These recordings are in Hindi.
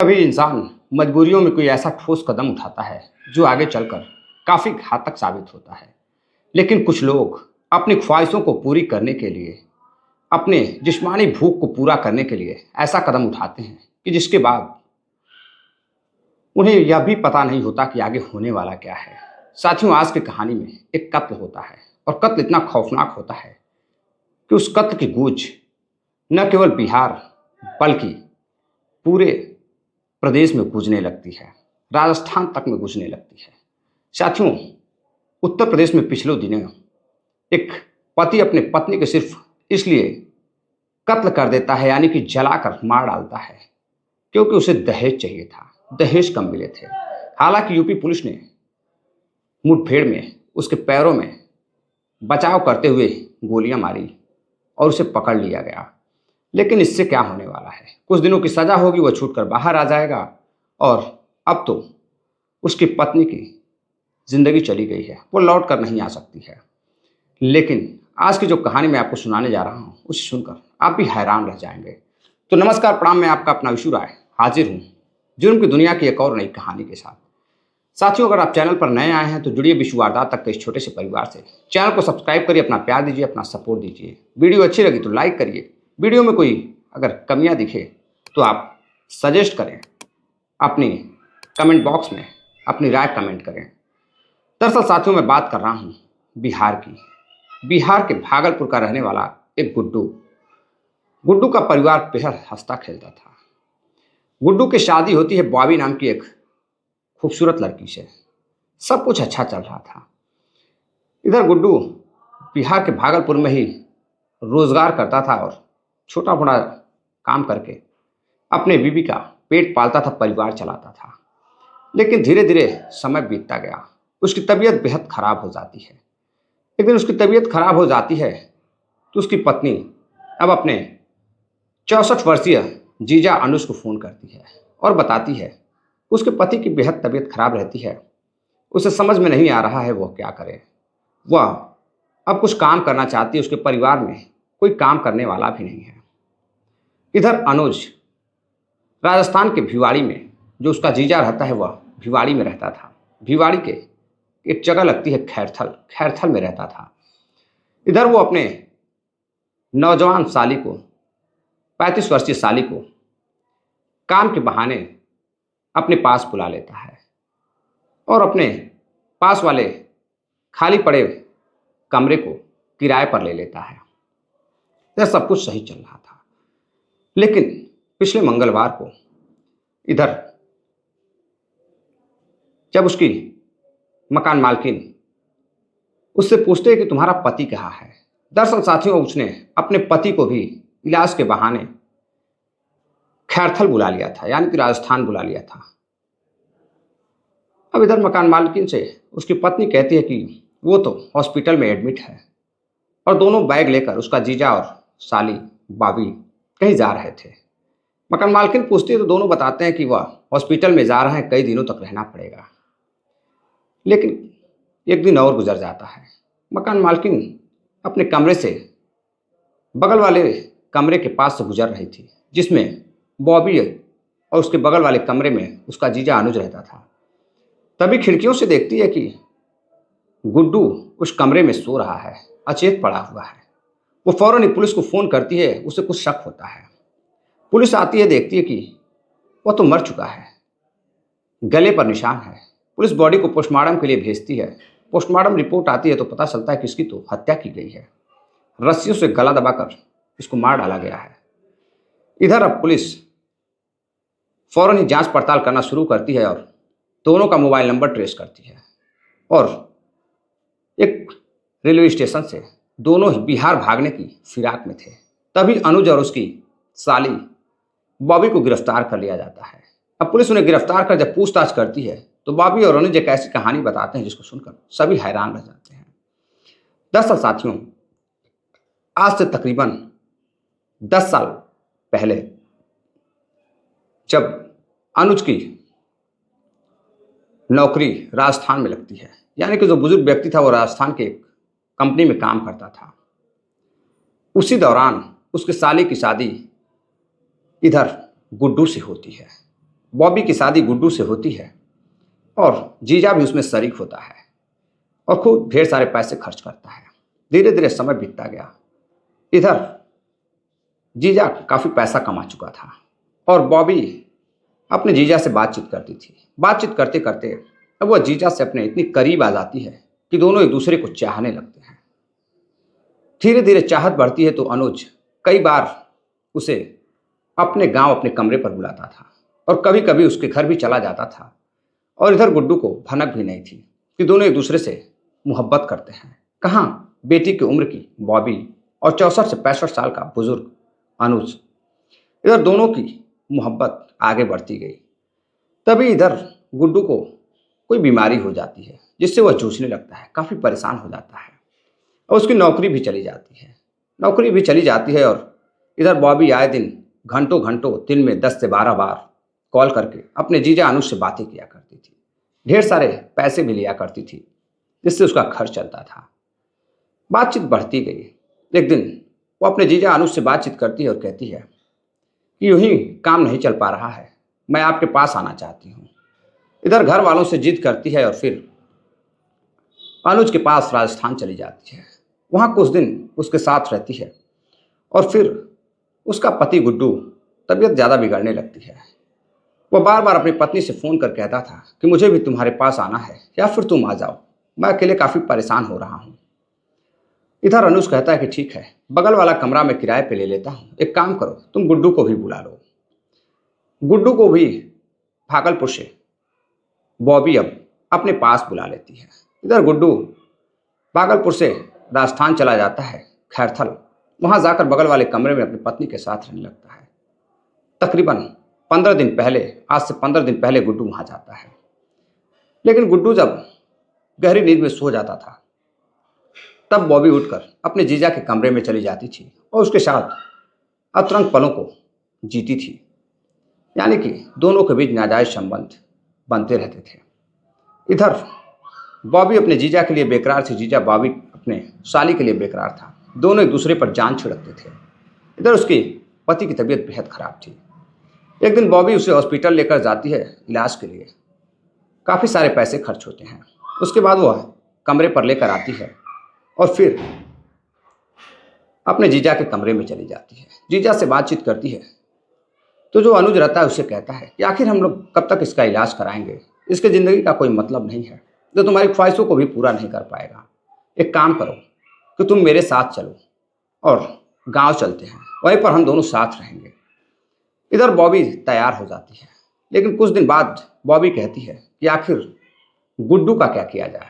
कभी इंसान मजबूरियों में कोई ऐसा ठोस कदम उठाता है जो आगे चलकर काफी घातक साबित होता है। लेकिन कुछ लोग अपनी ख्वाहिशों को पूरी करने के लिए, अपने जिस्मानी भूख को पूरा करने के लिए ऐसा कदम उठाते हैं कि जिसके बाद उन्हें यह भी पता नहीं होता कि आगे होने वाला क्या है। साथियों, आज की कहानी में एक कत्ल होता है और कत्ल इतना खौफनाक होता है कि उस कत्ल की गूंज न केवल बिहार बल्कि पूरे प्रदेश में गूंजने लगती है, राजस्थान तक में गूंजने लगती है। साथियों, उत्तर प्रदेश में पिछले दिनों एक पति अपने पत्नी को सिर्फ इसलिए कत्ल कर देता है, यानी कि जलाकर मार डालता है, क्योंकि उसे दहेज चाहिए था। दहेज कम मिले थे। हालांकि यूपी पुलिस ने मुठभेड़ में उसके पैरों में बचाव करते हुए गोलियां मारी और उसे पकड़ लिया गया। लेकिन इससे क्या होने वाला है? कुछ दिनों की सजा होगी, वह छूटकर बाहर आ जाएगा और अब तो उसकी पत्नी की जिंदगी चली गई है, वो लौट कर नहीं आ सकती है। लेकिन आज की जो कहानी मैं आपको सुनाने जा रहा हूं, उसे सुनकर आप भी हैरान रह जाएंगे। तो नमस्कार, प्रणाम, मैं आपका अपना विशु राय हाजिर हूं जुर्म की दुनिया की एक और नई कहानी के साथ। साथियों, अगर आप चैनल पर नए आए हैं तो जुड़िए विश्व वारदात तक के इस छोटे से परिवार से। चैनल को सब्सक्राइब करिए, अपना प्यार दीजिए, अपना सपोर्ट दीजिए। वीडियो अच्छी लगी तो लाइक करिए। वीडियो में कोई अगर कमियां दिखे तो आप सजेस्ट करें, अपनी कमेंट बॉक्स में अपनी राय कमेंट करें। दरअसल साथियों, मैं बात कर रहा हूं बिहार की। बिहार के भागलपुर का रहने वाला एक गुड्डू। गुड्डू का परिवार बेहद हंसता खेलता था। गुड्डू की शादी होती है बॉबी नाम की एक खूबसूरत लड़की से। सब कुछ अच्छा चल रहा था। इधर गुड्डू बिहार के भागलपुर में ही रोजगार करता था और छोटा मोटा काम करके अपने बीवी का पेट पालता था, परिवार चलाता था। लेकिन धीरे धीरे समय बीतता गया, उसकी तबीयत बेहद खराब हो जाती है। एक दिन उसकी तबीयत खराब हो जाती है तो उसकी पत्नी अब अपने 64 वर्षीय जीजा अनुज को फ़ोन करती है और बताती है उसके पति की बेहद तबीयत खराब रहती है। उसे समझ में नहीं आ रहा है वह क्या करे। वह अब कुछ काम करना चाहती है, उसके परिवार में कोई काम करने वाला भी नहीं है। इधर अनुज राजस्थान के भिवाड़ी में, जो उसका जीजा रहता है वह भिवाड़ी में रहता था। भिवाड़ी के एक जगह लगती है खैरथल, खैरथल में रहता था। इधर वो अपने नौजवान साली को, 35 वर्षीय साली को काम के बहाने अपने पास बुला लेता है और अपने पास वाले खाली पड़े कमरे को किराए पर ले लेता है। यह सब कुछ सही चल रहा था। लेकिन पिछले मंगलवार को इधर जब उसकी मकान मालकिन उससे पूछते हैं कि तुम्हारा पति कहाँ है। दरअसल साथियों, उसने अपने पति को भी इलाज के बहाने खैरथल बुला लिया था, यानी कि राजस्थान बुला लिया था। अब इधर मकान मालकिन से उसकी पत्नी कहती है कि वो तो हॉस्पिटल में एडमिट है और दोनों बैग लेकर उसका जीजा और साली बाबी कहीं जा रहे थे। मकान मालकिन पूछती है तो दोनों बताते हैं कि वह हॉस्पिटल में जा रहे हैं, कई दिनों तक रहना पड़ेगा। लेकिन एक दिन और गुजर जाता है। मकान मालकिन अपने कमरे से बगल वाले कमरे के पास से गुजर रही थी, जिसमें बॉबी और उसके बगल वाले कमरे में उसका जीजा अनुज रहता था। तभी खिड़कियों से देखती है कि गुड्डू उस कमरे में सो रहा है, अचेत पड़ा हुआ है। वो फौरन ही पुलिस को फ़ोन करती है, उसे कुछ शक होता है। पुलिस आती है, देखती है कि वह तो मर चुका है, गले पर निशान है। पुलिस बॉडी को पोस्टमार्टम के लिए भेजती है। पोस्टमार्टम रिपोर्ट आती है तो पता चलता है कि इसकी तो हत्या की गई है, रस्सियों से गला दबाकर इसको मार डाला गया है। इधर अब पुलिस फौरन ही जांच पड़ताल करना शुरू करती है और दोनों का मोबाइल नंबर ट्रेस करती है और एक रेलवे स्टेशन से दोनों ही बिहार भागने की फिराक में थे। तभी अनुज और उसकी साली बॉबी को गिरफ्तार कर लिया जाता है। अब पुलिस उन्हें गिरफ्तार कर जब पूछताछ करती है तो बॉबी और अनुज एक ऐसी कहानी बताते हैं जिसको सुनकर सभी हैरान रह जाते हैं। दरअसल साथियों, आज से तकरीबन 10 साल पहले जब अनुज की नौकरी राजस्थान में लगती है, यानी कि जो बुजुर्ग व्यक्ति था वो राजस्थान के एक कंपनी में काम करता था, उसी दौरान उसके साली की शादी इधर गुड्डू से होती है। बॉबी की शादी गुड्डू से होती है और जीजा भी उसमें शरीक होता है और खूब ढेर सारे पैसे खर्च करता है। धीरे धीरे समय बीतता गया। इधर जीजा काफ़ी पैसा कमा चुका था और बॉबी अपने जीजा से बातचीत करती थी। बातचीत करते करते अब वह जीजा से अपने इतनी करीब आ जाती है कि दोनों एक दूसरे को चाहने लगते हैं। धीरे धीरे चाहत बढ़ती है तो अनुज कई बार उसे अपने गांव अपने कमरे पर बुलाता था और कभी कभी उसके घर भी चला जाता था। और इधर गुड्डू को भनक भी नहीं थी कि दोनों एक दूसरे से मोहब्बत करते हैं। कहाँ बेटी की उम्र की बॉबी और 64 से 65 साल का बुजुर्ग अनुज, इधर दोनों की मोहब्बत आगे बढ़ती गई। तभी इधर गुड्डू को कोई बीमारी हो जाती है जिससे वह जूझने लगता है, काफ़ी परेशान हो जाता है और उसकी नौकरी भी चली जाती है। नौकरी भी चली जाती है और इधर बॉबी आए दिन घंटों घंटों दिन में 10 से 12 बार कॉल करके अपने जीजा अनुज से बातें किया करती थी। ढेर सारे पैसे भी लिया करती थी जिससे उसका खर्च चलता था। बातचीत बढ़ती गई। एक दिन वो अपने जीजा अनुज से बातचीत करती है और कहती है कि यूं ही काम नहीं चल पा रहा है, मैं आपके पास आना चाहती हूँ। इधर घर वालों से जिद करती है और फिर अनुज के पास राजस्थान चली जाती है। वहाँ कुछ दिन उसके साथ रहती है और फिर उसका पति गुड्डू तबीयत ज़्यादा बिगड़ने लगती है। वह बार बार अपनी पत्नी से फ़ोन कर कहता था कि मुझे भी तुम्हारे पास आना है या फिर तुम आ जाओ, मैं अकेले काफ़ी परेशान हो रहा हूँ। इधर अनुज कहता है कि ठीक है, बगल वाला कमरा मैं किराए पे ले लेता हूँ, एक काम करो तुम गुड्डू को भी बुला लो। गुड्डू को भी भागलपुर से बॉबी अब अपने पास बुला लेती है। इधर गुड्डू भागलपुर से राजस्थान चला जाता है, खैरथल। वहाँ जाकर बगल वाले कमरे में अपनी पत्नी के साथ रहने लगता है। तकरीबन 15 दिन पहले, आज से 15 दिन पहले गुड्डू वहाँ जाता है। लेकिन गुड्डू जब गहरी नींद में सो जाता था तब बॉबी उठकर अपने जीजा के कमरे में चली जाती थी और उसके साथ अतरंग पलों को जीती थी। यानी कि दोनों के बीच नाजायज संबंध बनते रहते थे। इधर बॉबी अपने जीजा के लिए बेकरार थी, जीजा बॉबी अपने साली के लिए बेकरार था। दोनों एक दूसरे पर जान छिड़कते थे। इधर उसके पति की तबीयत बेहद खराब थी। एक दिन बॉबी उसे हॉस्पिटल लेकर जाती है इलाज के लिए। काफ़ी सारे पैसे खर्च होते हैं। उसके बाद वह कमरे पर लेकर आती है और फिर अपने जीजा के कमरे में चली जाती है। जीजा से बातचीत करती है तो जो अनुज रहता है उसे कहता है कि आखिर हम लोग कब तक इसका इलाज कराएंगे, इसके ज़िंदगी का कोई मतलब नहीं है, जो तुम्हारी ख्वाहिशों को भी पूरा नहीं कर पाएगा। एक काम करो कि तुम मेरे साथ चलो और गांव चलते हैं, वहीं पर हम दोनों साथ रहेंगे। इधर बॉबी तैयार हो जाती है। लेकिन कुछ दिन बाद बॉबी कहती है कि आखिर गुड्डू का क्या किया जाए।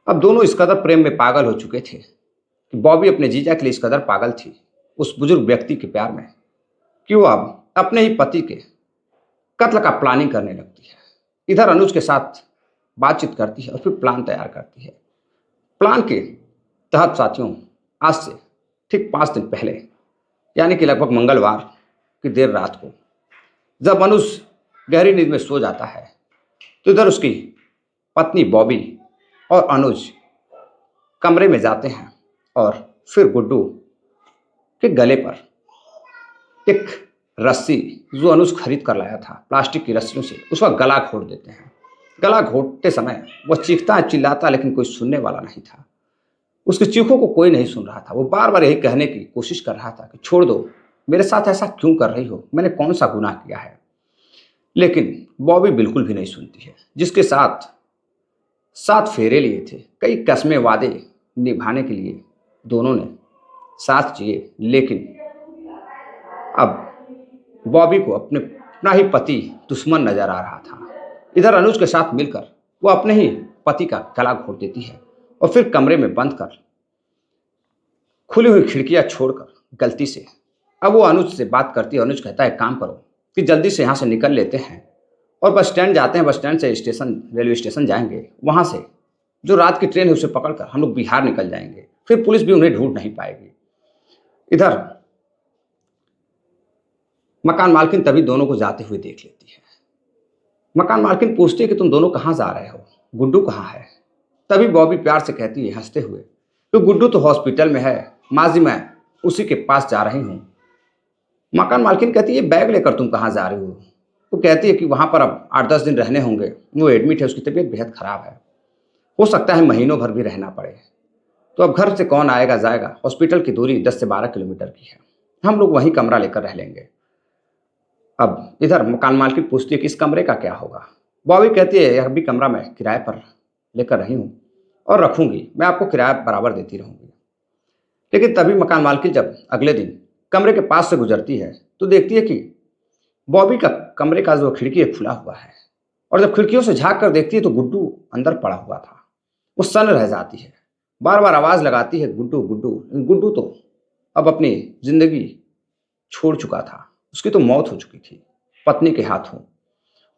अब दोनों इस कदर प्रेम में पागल हो चुके थे कि बॉबी अपने जीजा के लिए इस कदर पागल थी उस बुजुर्ग व्यक्ति के प्यार में कि वो अब अपने ही पति के कत्ल का प्लानिंग करने लगती है। इधर अनुज के साथ बातचीत करती है और फिर प्लान तैयार करती है। प्लान के तहत साथियों, आज से ठीक 5 दिन पहले, यानी कि लगभग मंगलवार की देर रात को, जब अनुज गहरी नींद में सो जाता है तो इधर उसकी पत्नी बॉबी और अनुज कमरे में जाते हैं और फिर गुड्डू के गले पर एक रस्सी जो अनुज खरीद कर लाया था प्लास्टिक की रस्सियों से, उसका गला घोट देते हैं। गला घोटते समय वह चीखता है, चिल्लाता, लेकिन कोई सुनने वाला नहीं था। उसकी चीखों को कोई नहीं सुन रहा था। वो बार बार यही कहने की कोशिश कर रहा था कि छोड़ दो, मेरे साथ ऐसा क्यों कर रही हो, मैंने कौन सा गुनाह किया है। लेकिन बॉबी बिल्कुल भी नहीं सुनती है, जिसके साथ 7 फेरे लिए थे, कई कस्में वादे निभाने के लिए दोनों ने साथ जिए। लेकिन अब बॉबी को अपना ही पति दुश्मन नजर आ रहा था। इधर अनुज के साथ मिलकर वो अपने ही पति का गला घोट देती है और फिर कमरे में बंद कर खुली हुई खिड़कियां छोड़कर गलती से अब वो अनुज से बात करती है। अनुज कहता है काम करो कि जल्दी से यहाँ से निकल लेते हैं और बस स्टैंड जाते हैं, बस स्टैंड से रेलवे स्टेशन जाएंगे, वहाँ से जो रात की ट्रेन है उसे पकड़कर हम लोग बिहार निकल जाएंगे, फिर पुलिस भी उन्हें ढूंढ नहीं पाएगी। इधर मकान मालकिन तभी दोनों को जाते हुए देख लेती है। मकान मालकिन पूछती है कि तुम दोनों कहाँ जा रहे हो, गुड्डू कहाँ है। तभी बॉबी प्यार से कहती है हंसते हुए कि गुड्डू तो हॉस्पिटल में है, माजी मैं उसी के पास जा रही हूँ। मकान मालकिन कहती है बैग लेकर तुम कहाँ जा रही हो। वो कहती है कि वहाँ पर अब 8-10 दिन रहने होंगे। वो एडमिट है, उसकी तबीयत बेहद ख़राब है। हो सकता है महीनों भर भी रहना पड़े। तो अब घर से कौन आएगा जाएगा? हॉस्पिटल की दूरी 10 से 12 किलोमीटर की है। हम लोग वहीं कमरा लेकर रह लेंगे। अब इधर मकान मालकिन पूछती है कि इस कमरे का क्या होगा? बॉबी कहती है यह भी कमरा मैं किराए पर लेकर रही हूँ और रखूँगी। मैं आपको किराया बराबर देती रहूँगी। लेकिन तभी मकान मालकिन जब अगले दिन कमरे के पास से गुजरती है तो देखती है कि बॉबी का कमरे का जो खिड़की है खुला हुआ है। और जब खिड़कियों से झाँक कर देखती है तो गुड्डू अंदर पड़ा हुआ था। वो सन्न रह जाती है, बार-बार आवाज़ लगाती है, गुड्डू, गुड्डू। गुड्डू तो अब अपनी ज़िंदगी छोड़ चुका था, उसकी तो मौत हो चुकी थी, पत्नी के हाथों।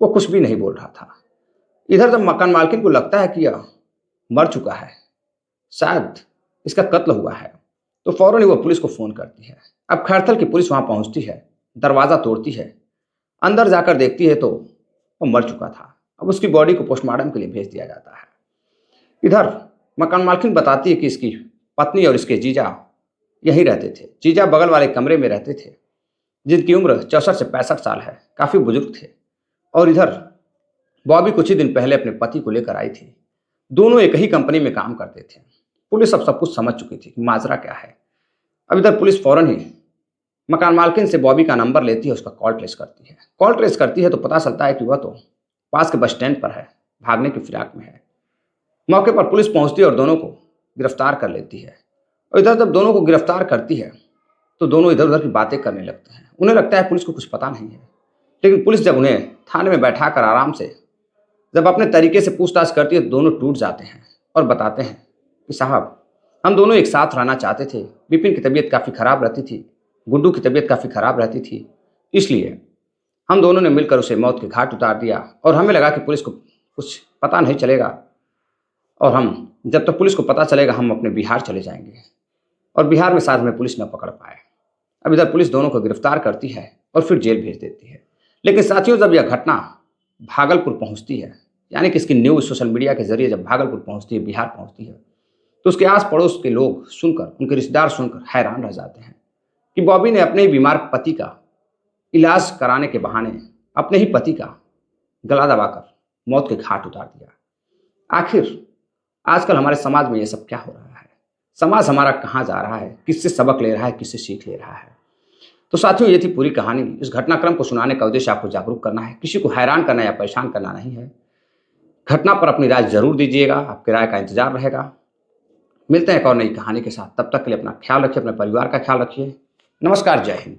वो कुछ भी नहीं बोल रहा था। इधर जब मकान मालकिन को लगता है कि यह मर चुका है, शायद इसका कत्ल हुआ है, तो फ़ौरन ही वो पुलिस को फ़ोन करती है। अब खैरथल की पुलिस वहाँ पहुँचती है, दरवाज़ा तोड़ती है, अंदर जाकर देखती है तो वो मर चुका था। अब उसकी बॉडी को पोस्टमार्टम के लिए भेज दिया जाता है। इधर मकान मालकिन बताती है कि इसकी पत्नी और इसके जीजा यहीं रहते थे। जीजा बगल वाले कमरे में रहते थे, जिनकी उम्र 64 से 65 साल है, काफ़ी बुजुर्ग थे। और इधर बॉबी कुछ ही दिन पहले अपने पति को लेकर आई थी। दोनों एक ही कंपनी में काम करते थे। पुलिस अब सब कुछ समझ चुकी थी कि माजरा क्या है। अब इधर पुलिस फ़ौरन ही मकान मालकिन से बॉबी का नंबर लेती है, उसका कॉल ट्रेस करती है। कॉल ट्रेस करती है तो पता चलता है कि वह तो पास के बस स्टैंड पर है, भागने की फिराक में है। मौके पर पुलिस पहुंचती है और दोनों को गिरफ्तार कर लेती है। और इधर जब दोनों को गिरफ्तार करती है तो दोनों इधर उधर की बातें करने लगते हैं। उन्हें लगता है पुलिस को कुछ पता नहीं है। लेकिन पुलिस जब उन्हें थाने में बैठाकर आराम से जब अपने तरीके से पूछताछ करती है तो दोनों टूट जाते हैं और बताते हैं कि साहब, हम दोनों एक साथ रहना चाहते थे। विपिन की तबीयत काफ़ी ख़राब रहती थी, गुड्डू की तबीयत काफ़ी ख़राब रहती थी, इसलिए हम दोनों ने मिलकर उसे मौत के घाट उतार दिया। और हमें लगा कि पुलिस को कुछ पता नहीं चलेगा और हम जब तक पुलिस को पता चलेगा हम अपने बिहार चले जाएंगे। और बिहार में शायद हमें पुलिस न पकड़ पाए। अब इधर पुलिस दोनों को गिरफ्तार करती है और फिर जेल भेज देती है। लेकिन साथियों, जब यह घटना भागलपुर पहुंचती है, यानी कि इसकी न्यूज़ सोशल मीडिया के जरिए जब भागलपुर पहुंचती है, बिहार पहुंचती है, तो उसके आस पड़ोस के लोग सुनकर, उनके रिश्तेदार सुनकर हैरान रह जाते हैं कि बॉबी ने अपने ही बीमार पति का इलाज कराने के बहाने अपने ही पति का गला दबाकर मौत के घाट उतार दिया। आखिर आजकल हमारे समाज में ये सब क्या हो रहा है? समाज हमारा कहाँ जा रहा है? किससे सबक ले रहा है? किससे सीख ले रहा है? तो साथियों, ये थी पूरी कहानी। इस घटनाक्रम को सुनाने का उद्देश्य आपको जागरूक करना है, किसी को हैरान करना या परेशान करना नहीं है। घटना पर अपनी राय जरूर दीजिएगा, आपकी राय का इंतजार रहेगा। मिलते हैं एक और नई कहानी के साथ। तब तक के लिए अपना ख्याल रखिए, अपने परिवार का ख्याल रखिए। नमस्कार, जय हिंद।